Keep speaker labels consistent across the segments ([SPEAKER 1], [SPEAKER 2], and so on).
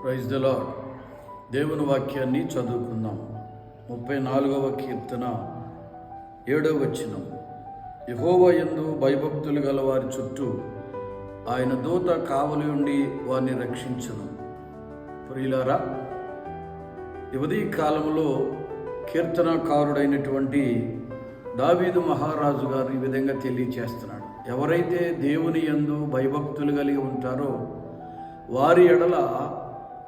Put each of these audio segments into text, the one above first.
[SPEAKER 1] Praise the lord. దేవుని వాక్యాన్ని చదువుకుందాం. 34వ కీర్తన 7వ వచనం. యెహోవా యందు భయభక్తులు గల వారి చుట్టూ ఆయన దూత కావలి ఉండి వారిని రక్షించును. ప్రియులారా, యువదీ కాలంలో కీర్తనకారుడైనటువంటి దావీదు మహారాజు గారు ఈ విధంగా తెలియచేస్తున్నాడు. ఎవరైతే దేవుని యందు భయభక్తులు కలిగి ఉంటారో వారి ఎడల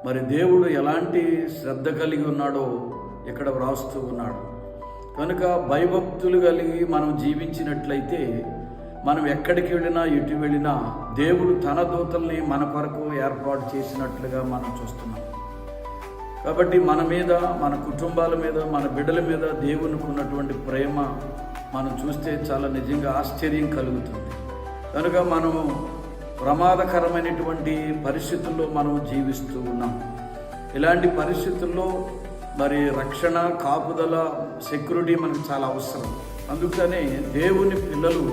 [SPEAKER 1] మరి దేవుడు ఎలాంటి శ్రద్ధ కలిగి ఉన్నాడో ఇక్కడ వ్రాస్తూ ఉన్నాడు. కనుక భయభక్తులు కలిగి మనం జీవించినట్లయితే మనం ఎక్కడికి వెళ్ళినా ఎటు వెళ్ళినా దేవుడు తన దూతల్ని మన కొరకు ఏర్పాటు చేసినట్లుగా మనం చూస్తున్నాం. కాబట్టి మన మీద, మన కుటుంబాల మీద, మన బిడ్డల మీద దేవునికి ఉన్నటువంటి ప్రేమ మనం చూస్తే చాలా నిజంగా ఆశ్చర్యం కలుగుతుంది. కనుక మనము ప్రమాదకరమైనటువంటి పరిస్థితుల్లో మనం జీవిస్తూ ఉన్నాం. ఇలాంటి పరిస్థితుల్లో మరి రక్షణ, కాపుదల, సెక్యూరిటీ మనకు చాలా అవసరం. అందుకనే దేవుని పిల్లలు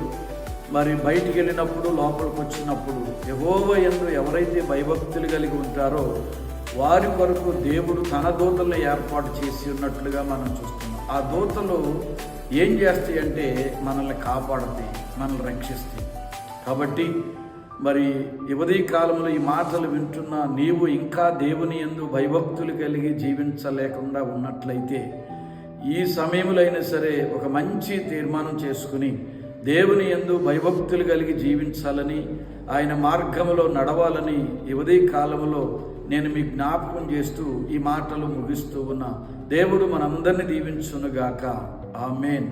[SPEAKER 1] మరి బయటికి వెళ్ళినప్పుడు, లోపలికి వచ్చినప్పుడు యెహోవా యందు ఎవరైతే భయభక్తులు కలిగి ఉంటారో వారి కొరకు దేవుడు తన దూతలను ఏర్పాటు చేసి ఉన్నట్లుగా మనం చూస్తున్నాం. ఆ దూతలు ఏం చేస్తాయి అంటే మనల్ని కాపాడతాయి, మనల్ని రక్షిస్తాయి. కాబట్టి మరి యువదీ కాలంలో ఈ మాటలు వింటున్న నీవు ఇంకా దేవుని యందు భయభక్తులు కలిగి జీవించలేకుండా ఉన్నట్లయితే ఈ సమయంలో అయినా సరే ఒక మంచి తీర్మానం చేసుకుని దేవుని యందు భయభక్తులు కలిగి జీవించాలని, ఆయన మార్గంలో నడవాలని యువదీ కాలంలో నేను మీకు జ్ఞాపకం చేస్తూ ఈ మాటలు ముగిస్తూ ఉన్నా. దేవుడు మనందరినీ దీవించునుగాక. ఆమేన్.